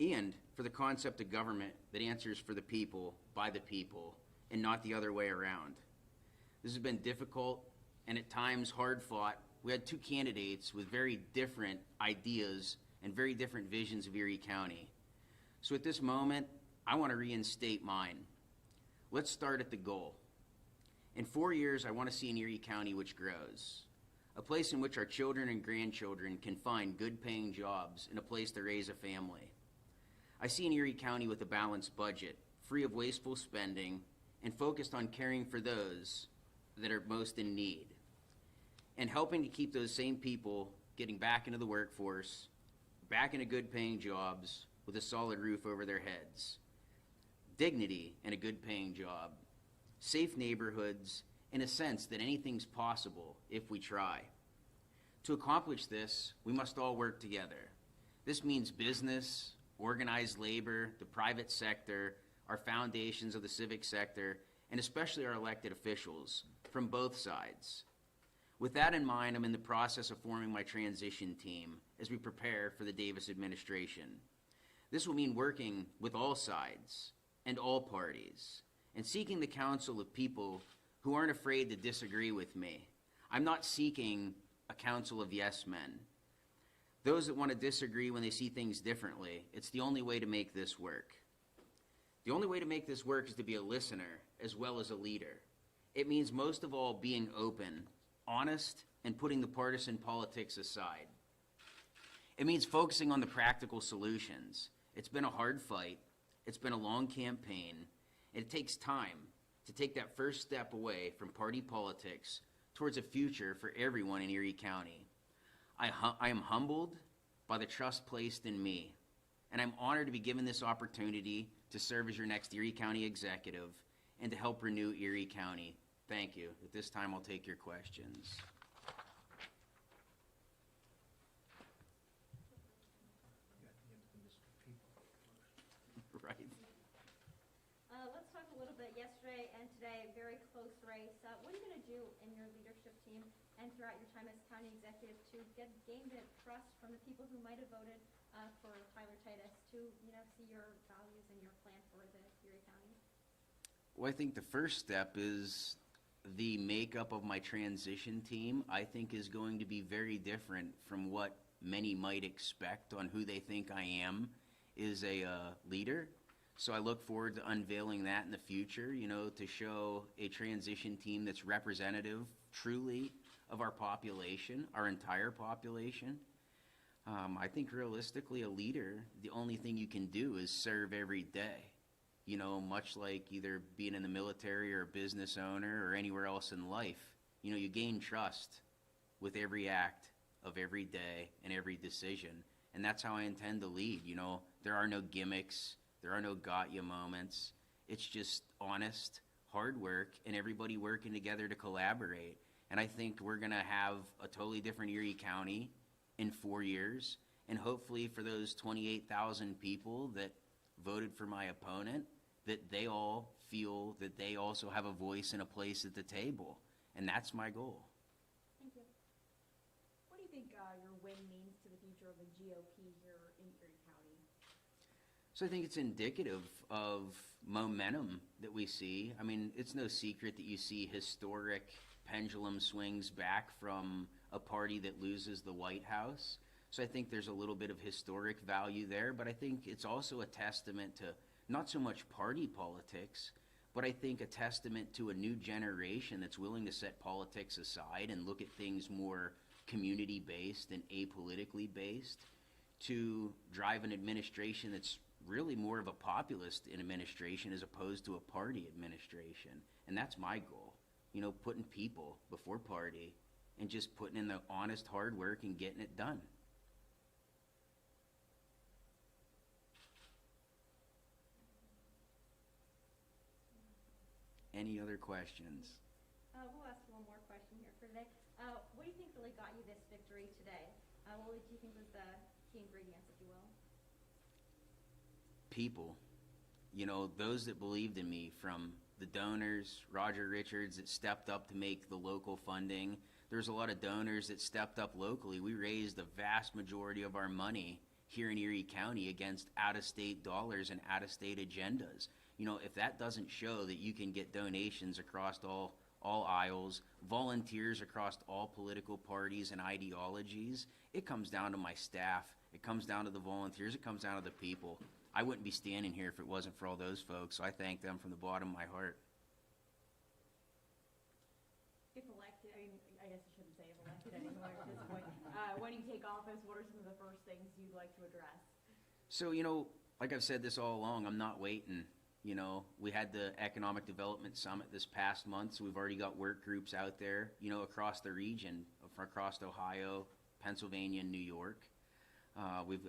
and for the concept of government that answers for the people, by the people, and not the other way around. This has been difficult and at times hard fought. We had two candidates with very different ideas and very different visions of Erie County. So at this moment, I want to reinstate mine. Let's start at the goal. In 4 years, I want to see an Erie County which grows, a place in which our children and grandchildren can find good paying jobs and a place to raise a family. I see an Erie County with a balanced budget, free of wasteful spending, and focused on caring for those that are most in need, and helping to keep those same people getting back into the workforce, back into good paying jobs with a solid roof over their heads, dignity and a good paying job, safe neighborhoods, and a sense that anything's possible if we try. To accomplish this, we must all work together. This means business, organized labor, the private sector, our foundations of the civic sector, and especially our elected officials from both sides. With that in mind, I'm in the process of forming my transition team as we prepare for the Davis administration. This will mean working with all sides and all parties and seeking the counsel of people who aren't afraid to disagree with me. I'm not seeking a council of yes men. Those that want to disagree when they see things differently, it's the only way to make this work. The only way to make this work is to be a listener as well as a leader. It means most of all being open, honest, and putting the partisan politics aside. It means focusing on the practical solutions. It's been a hard fight. It's been a long campaign. It takes time to take that first step away from party politics towards a future for everyone in Erie County. I am humbled by the trust placed in me, and I'm honored to be given this opportunity to serve as your next Erie County Executive and to help renew Erie County. Thank you. At this time, I'll take your questions. Right. Let's talk a little bit yesterday and today, very close race. What are you going to do in your leadership team and throughout your time as county executive to gain the trust from the people who might have voted for Tyler Titus to see your values and your plan for the Erie County? Well, I think the first step is the makeup of my transition team, I think, is going to be very different from what many might expect on who they think I am is a leader. So I look forward to unveiling that in the future, to show a transition team that's representative truly of our population, our entire population. I think realistically a leader, the only thing you can do is serve every day. Much like either being in the military or a business owner or anywhere else in life, you gain trust with every act of every day and every decision. And that's how I intend to lead. There are no gimmicks. There are no got ya moments. It's just honest, hard work, and everybody working together to collaborate. And I think we're going to have a totally different Erie County in 4 years. And hopefully for those 28,000 people that voted for my opponent, that they all feel that they also have a voice and a place at the table. And that's my goal. Thank you. What do you think your win means to the future of the GOP here in Erie County? So I think it's indicative of momentum that we see. I mean, it's no secret that you see historic pendulum swings back from a party that loses the White House. So I think there's a little bit of historic value there, but I think it's also a testament to not so much party politics, but I think a testament to a new generation that's willing to set politics aside and look at things more community-based and apolitically based to drive an administration that's really more of a populist administration as opposed to a party administration. And that's my goal, putting people before party and just putting in the honest hard work and getting it done. Any other questions? We'll ask one more question here for today. What do you think really got you this victory today? What do you think was the key ingredients, if you will? People. Those that believed in me, from the donors, Roger Richards, that stepped up to make the local funding. There's a lot of donors that stepped up locally. We raised the vast majority of our money here in Erie County against out-of-state dollars and out-of-state agendas. You know, if that doesn't show that you can get donations across all aisles, volunteers across all political parties and ideologies, it comes down to my staff, it comes down to the volunteers, it comes down to the people. I wouldn't be standing here if it wasn't for all those folks, so I thank them from the bottom of my heart. If elected, I mean, I guess I shouldn't say if elected anymore at this point. When you take office, what are some of the first things you'd like to address? So, you know, like I've said this all along, I'm not waiting. You know, we had the Economic Development Summit this past month, so we've already got work groups out there, you know, across the region, across Ohio, Pennsylvania, and New York.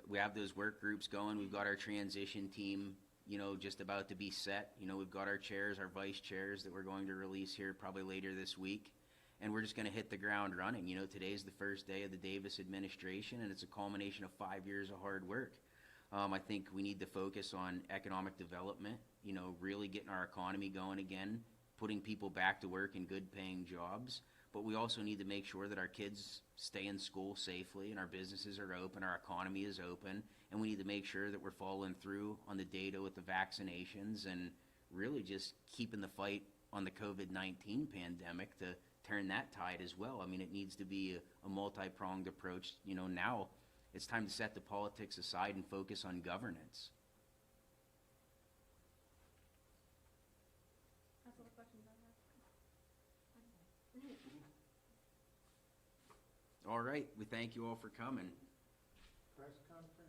We have those work groups going. We've got our transition team, you know, just about to be set. You know, we've got our chairs, our vice chairs that we're going to release here probably later this week. And we're just going to hit the ground running. You know, today's the first day of the Davis administration, and it's a culmination of 5 years of hard work. I think we need to focus on economic development, you know, really getting our economy going again, putting people back to work in good paying jobs. But we also need to make sure that our kids stay in school safely and our businesses are open, our economy is open, and we need to make sure that we're following through on the data with the vaccinations and really just keeping the fight on the COVID-19 pandemic to turn that tide as well. I mean, it needs to be a multi-pronged approach. You know, now it's time to set the politics aside and focus on governance. That's all the questions I have. All right, we thank you all for coming. Press conference?